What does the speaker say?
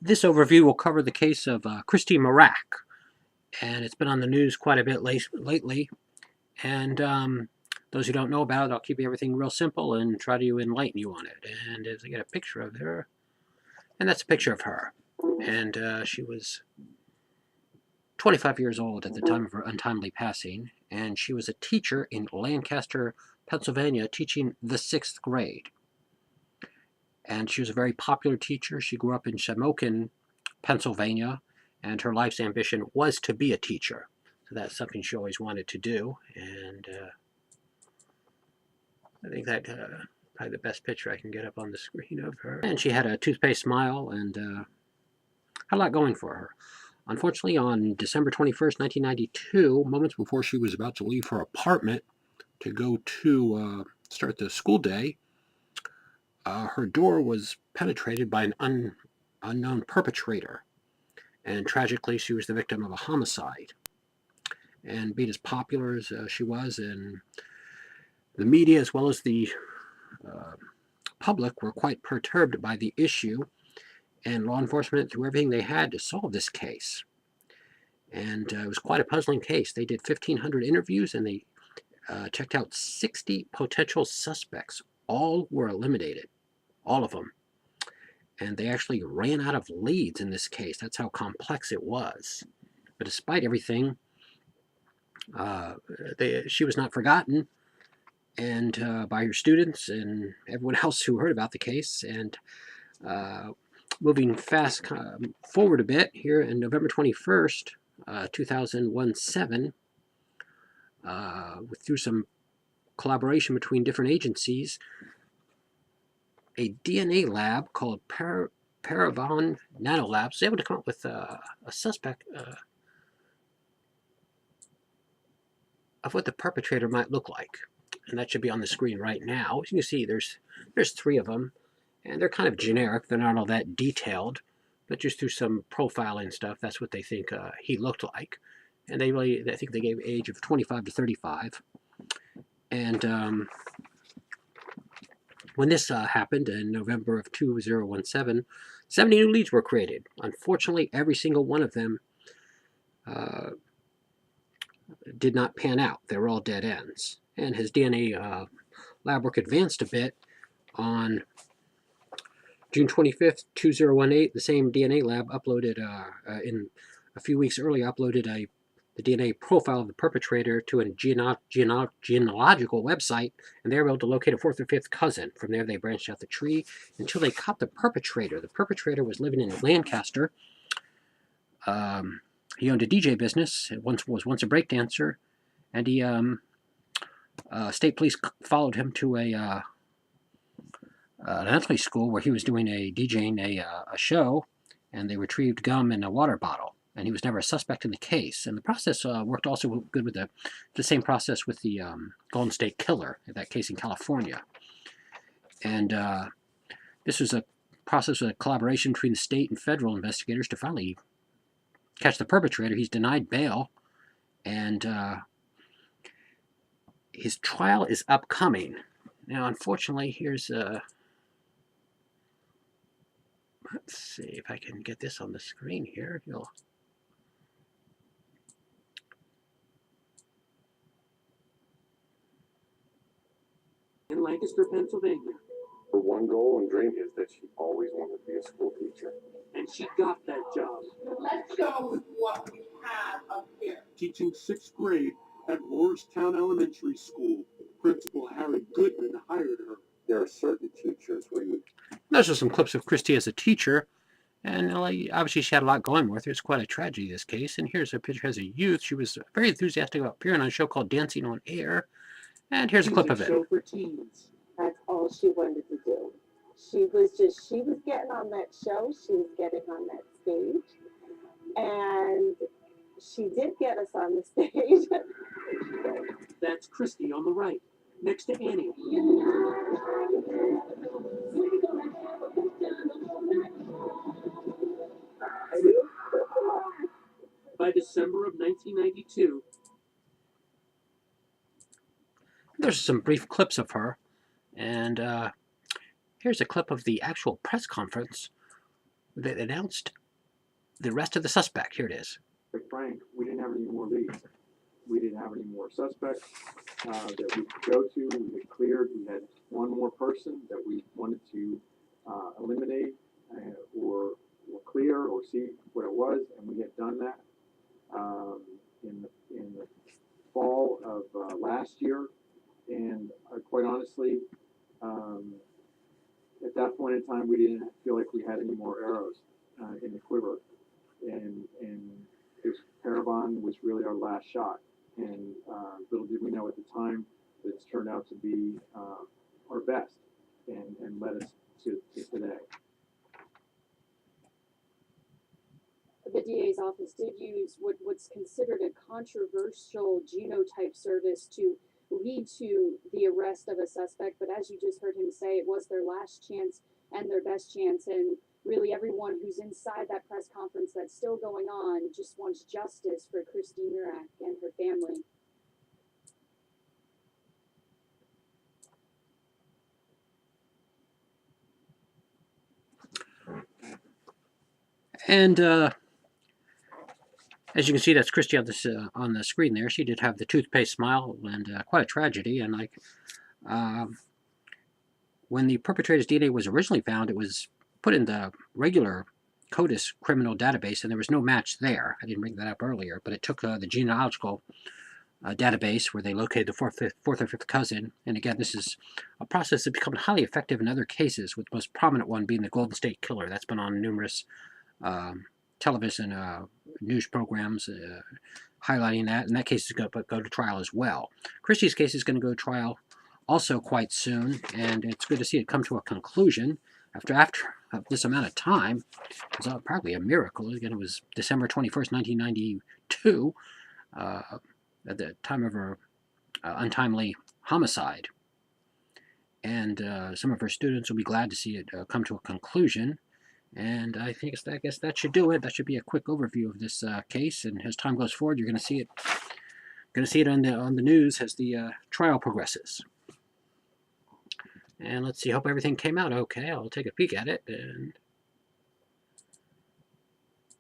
This overview will cover the case of Christie Mirack, and it's been on the news quite a bit lately. And those who don't know about it, I'll keep everything real simple and try to enlighten you on it. And as I get a picture of her, and that's a picture of her. And she was 25 years old at the time of her untimely passing, and she was a teacher in Lancaster, Pennsylvania, teaching the 6th grade. And she was a very popular teacher. She grew up in Shamokin, Pennsylvania, and her life's ambition was to be a teacher. So that's something she always wanted to do. And I think that probably the best picture I can get up on the screen of her. And she had a toothpaste smile and had a lot going for her. Unfortunately, on December 21st, 1992, moments before she was about to leave her apartment to go to start the school day, her door was penetrated by an unknown perpetrator. And tragically, she was the victim of a homicide. And being as popular as she was, and the media as well as the public were quite perturbed by the issue, and law enforcement threw everything they had to solve this case. And it was quite a puzzling case. They did 1,500 interviews, and they checked out 60 potential suspects. All were eliminated, all of them. And they actually ran out of leads in this case. That's how complex it was. But despite everything, she was not forgotten, and by her students and everyone else who heard about the case. And moving fast forward a bit, here in November 21st, 2017, through some collaboration between different agencies, a DNA lab called Paragon Nanolabs was able to come up with a suspect of what the perpetrator might look like. And that should be on the screen right now. As you can see, there's 3 of them, and they're kind of generic. They're not all that detailed, but just through some profiling stuff, that's what they think he looked like. And I think they gave age of 25 to 35. And when this happened in November of 2017, 70 new leads were created. Unfortunately, every single one of them did not pan out. They were all dead ends. And his DNA lab work advanced a bit. On June 25th, 2018, the same DNA lab uploaded, in a few weeks earlier, uploaded the DNA profile of the perpetrator to a genealogical website, and they were able to locate a 4th or 5th cousin. From there, they branched out the tree until they caught the perpetrator. The perpetrator was living in Lancaster. He owned a DJ business. Was once a breakdancer, and he state police followed him to an elementary school where he was doing DJing a show, and they retrieved gum in a water bottle. And he was never a suspect in the case. And the process worked also good with the same process with the Golden State Killer, in that case in California. And this was a process of collaboration between the state and federal investigators to finally catch the perpetrator. He's denied bail, and his trial is upcoming. Now, unfortunately, here's let's see if I can get this on the screen here. In Lancaster, Pennsylvania. Her one goal and dream is that she always wanted to be a school teacher. And she got that job. Let's go with what we have up here. Teaching 6th grade at Morristown Elementary School. Principal Harry Goodman hired her. There are certain teachers where you... Those are some clips of Christy as a teacher. And obviously she had a lot going with her. It's quite a tragedy, this case. And here's a picture as a youth. She was very enthusiastic about appearing on a show called Dancing on Air. And here's a clip of it. Show for teens. That's all she wanted to do. She was getting on that show. She was getting on that stage. And she did get us on the stage. That's Christy on the right, next to Annie. By December of 1992, there's some brief clips of her, and here's a clip of the actual press conference They announced the arrest of the suspect. Here it is. Quite frank, we didn't have any more leads. We didn't have any more suspects that we could go to. We had cleared. We had one more person that we wanted to eliminate or clear or see what it was, and we had done that in the fall of last year. And quite honestly, at that point in time, we didn't feel like we had any more arrows in the quiver, and this Parabon was really our last shot. And little did we know at the time that it's turned out to be our best and led us to today. The DA's office did use what's considered a controversial genotype service to lead to the arrest of a suspect, but as you just heard him say, it was their last chance and their best chance, and really everyone who's inside that press conference that's still going on just wants justice for Christie Mirack and her family. And as you can see, that's Christy on this on the screen there. She did have the toothpaste smile, and quite a tragedy. And like when the perpetrator's DNA was originally found, it was put in the regular CODIS criminal database, and there was no match there. I didn't bring that up earlier, but it took the genealogical database where they located the fourth or fifth cousin. And again, this is a process that's become highly effective in other cases, with the most prominent one being the Golden State Killer. That's been on numerous television news programs highlighting that, and that case is going to go to trial as well. Christie's case is going to go to trial also quite soon, and it's good to see it come to a conclusion after this amount of time. It's probably a miracle. Again, it was December 21st, 1992, at the time of her untimely homicide. And some of her students will be glad to see it come to a conclusion. And I guess that should do it. That should be a quick overview of this case. And as time goes forward, you're going to see it on the news as the trial progresses. And let's see. Hope everything came out okay. I'll take a peek at it. And